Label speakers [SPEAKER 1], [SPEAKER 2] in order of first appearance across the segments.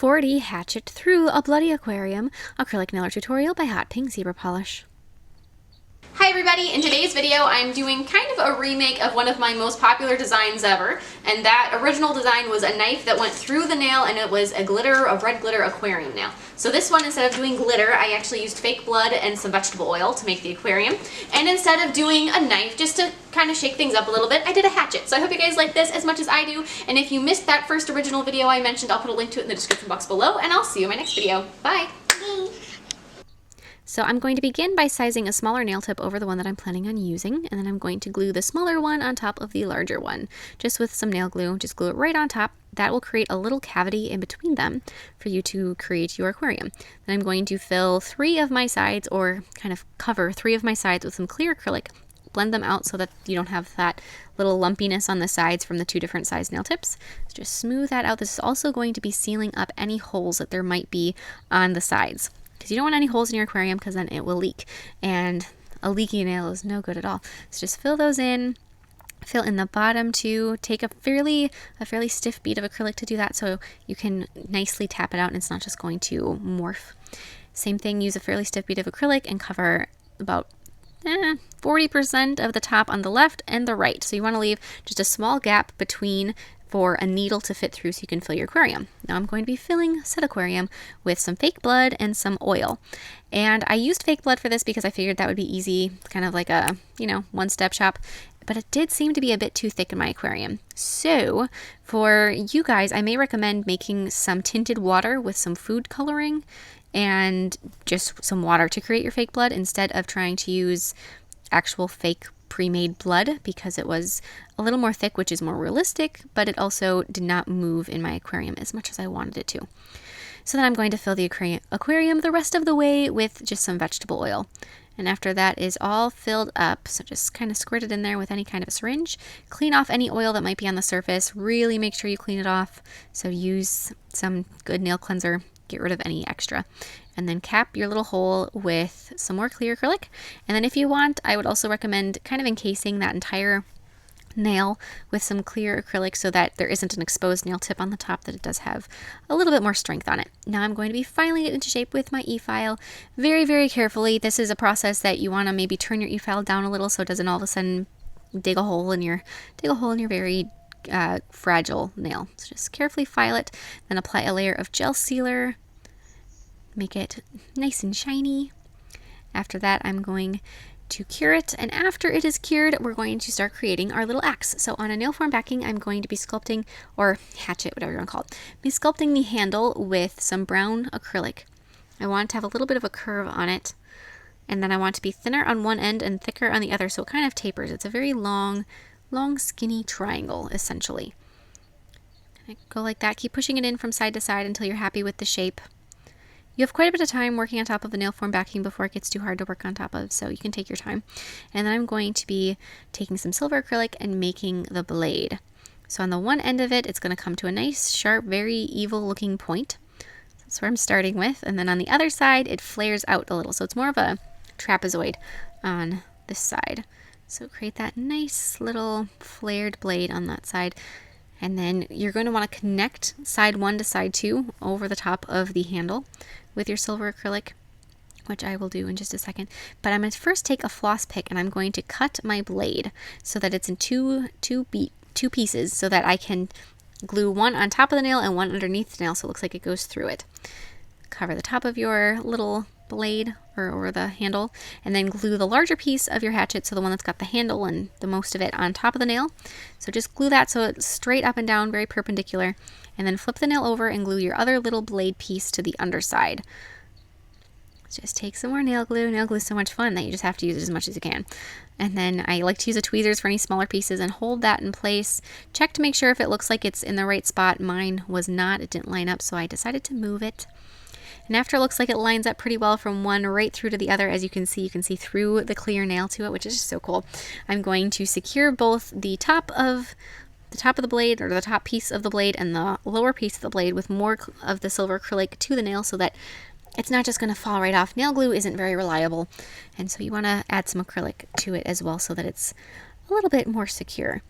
[SPEAKER 1] 40 Hatchet Through a Bloody Aquarium Acrylic Nailer Tutorial by Hotpinkzebrapolish.
[SPEAKER 2] Hi everybody, in today's video I'm doing kind of a remake of one of my most popular designs ever, and that original design was a knife that went through the nail and it was a red glitter aquarium nail. So this one, instead of doing glitter, I actually used fake blood and some vegetable oil to make the aquarium, and instead of doing a knife just to kind of shake things up a little bit, I did a hatchet. So I hope you guys like this as much as I do, and if you missed that first original video I mentioned, I'll put a link to it in the description box below, and I'll see you in my next video. Bye!
[SPEAKER 1] So I'm going to begin by sizing a smaller nail tip over the one that I'm planning on using, and then I'm going to glue the smaller one on top of the larger one, just with some nail glue. Just glue it right on top. That will create a little cavity in between them for you to create your aquarium. Then I'm going to fill 3 of my sides, or kind of cover 3 of my sides with some clear acrylic. Blend them out so that you don't have that little lumpiness on the sides from the 2 different size nail tips. So just smooth that out. This is also going to be sealing up any holes that there might be on the sides, because you don't want any holes in your aquarium because then it will leak, and a leaky nail is no good at all. So just fill those in. Fill in the bottom too. Take a fairly stiff bead of acrylic to do that so you can nicely tap it out and it's not just going to morph. Same thing, use a fairly stiff bead of acrylic and cover about 40% of the top on the left and the right. So you want to leave just a small gap between for a needle to fit through so you can fill your aquarium. Now I'm going to be filling said aquarium with some fake blood and some oil. And I used fake blood for this because I figured that would be easy, kind of like a, one-step shop. But it did seem to be a bit too thick in my aquarium. So for you guys, I may recommend making some tinted water with some food coloring and just some water to create your fake blood instead of trying to use actual fake pre-made blood, because it was a little more thick, which is more realistic, but it also did not move in my aquarium as much as I wanted it to. So then I'm going to fill the aquarium the rest of the way with just some vegetable oil. And after that is all filled up, so just kind of squirt it in there with any kind of a syringe. Clean off any oil that might be on the surface. Really make sure you clean it off. So use some good nail cleanser. Get rid of any extra. And then cap your little hole with some more clear acrylic. And then if you want, I would also recommend kind of encasing that entire nail with some clear acrylic so that there isn't an exposed nail tip on the top, that it does have a little bit more strength on it. Now I'm going to be filing it into shape with my e-file very, very carefully. This is a process that you want to maybe turn your e-file down a little so it doesn't all of a sudden dig a hole in your very fragile nail. So just carefully file it, then apply a layer of gel sealer, make it nice and shiny. After that, I'm going to cure it, and after it is cured, we're going to start creating our little axe. So on a nail form backing, I'm going to be sculpting, or hatchet, whatever you want to call it, be sculpting the handle with some brown acrylic. I want to have a little bit of a curve on it, and then I want to be thinner on one end and thicker on the other, so it kind of tapers. It's a very long skinny triangle, essentially. Go like that. Keep pushing it in from side to side until you're happy with the shape. You have quite a bit of time working on top of the nail form backing before it gets too hard to work on top of, so you can take your time. And then I'm going to be taking some silver acrylic and making the blade. So on the one end of it, it's going to come to a nice, sharp, very evil looking point. That's where I'm starting with. And then on the other side, it flares out a little. So it's more of a trapezoid on this side. So create that nice little flared blade on that side. And then you're going to want to connect side 1 to side 2 over the top of the handle with your silver acrylic, which I will do in just a second. But I'm going to first take a floss pick and I'm going to cut my blade so that it's in two pieces, so that I can glue one on top of the nail and one underneath the nail so it looks like it goes through it. Cover the top of your little blade or the handle, and then glue the larger piece of your hatchet, so the one that's got the handle and the most of it, on top of the nail. So just glue that so it's straight up and down, very perpendicular, and then flip the nail over and glue your other little blade piece to the underside. Just take some more nail glue. Nail glue is so much fun that you just have to use it as much as you can. And then I like to use a tweezers for any smaller pieces and hold that in place. Check to make sure if it looks like it's in the right spot. Mine was not. It didn't line up, so I decided to move it. And after it looks like it lines up pretty well from one right through to the other, as you can see through the clear nail to it, which is just so cool. I'm going to secure both the top of the blade, or the top piece of the blade, and the lower piece of the blade with more of the silver acrylic to the nail, so that it's not just going to fall right off. Nail glue isn't very reliable, and so you want to add some acrylic to it as well so that it's a little bit more secure.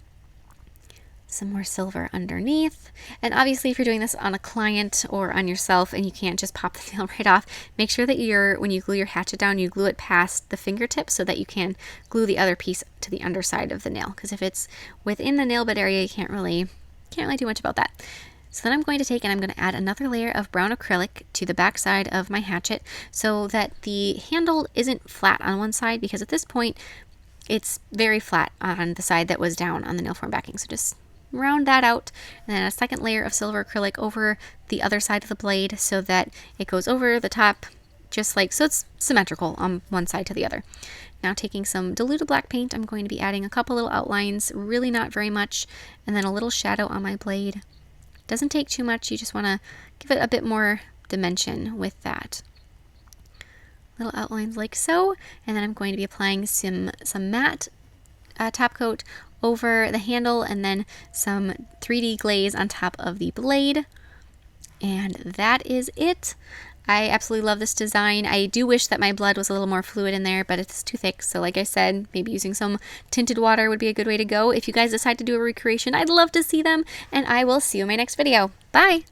[SPEAKER 1] some more silver underneath. And obviously if you're doing this on a client or on yourself and you can't just pop the nail right off, make sure that when you glue your hatchet down, you glue it past the fingertip so that you can glue the other piece to the underside of the nail. Because if it's within the nail bed area, you can't really do much about that. So then I'm going to take and I'm going to add another layer of brown acrylic to the back side of my hatchet so that the handle isn't flat on one side, because at this point it's very flat on the side that was down on the nail form backing. So just round that out, and then a second layer of silver acrylic over the other side of the blade so that it goes over the top, just like so it's symmetrical on one side to the other. Now taking some diluted black paint, I'm going to be adding a couple little outlines, really not very much, and then a little shadow on my blade. Doesn't take too much, you just want to give it a bit more dimension with that. Little outlines like so, and then I'm going to be applying some matte top coat over the handle and then some 3D glaze on top of the blade. And that is it. I absolutely love this design. I do wish that my blood was a little more fluid in there, but it's too thick. So like I said, maybe using some tinted water would be a good way to go. If you guys decide to do a recreation, I'd love to see them, and I will see you in my next video. Bye!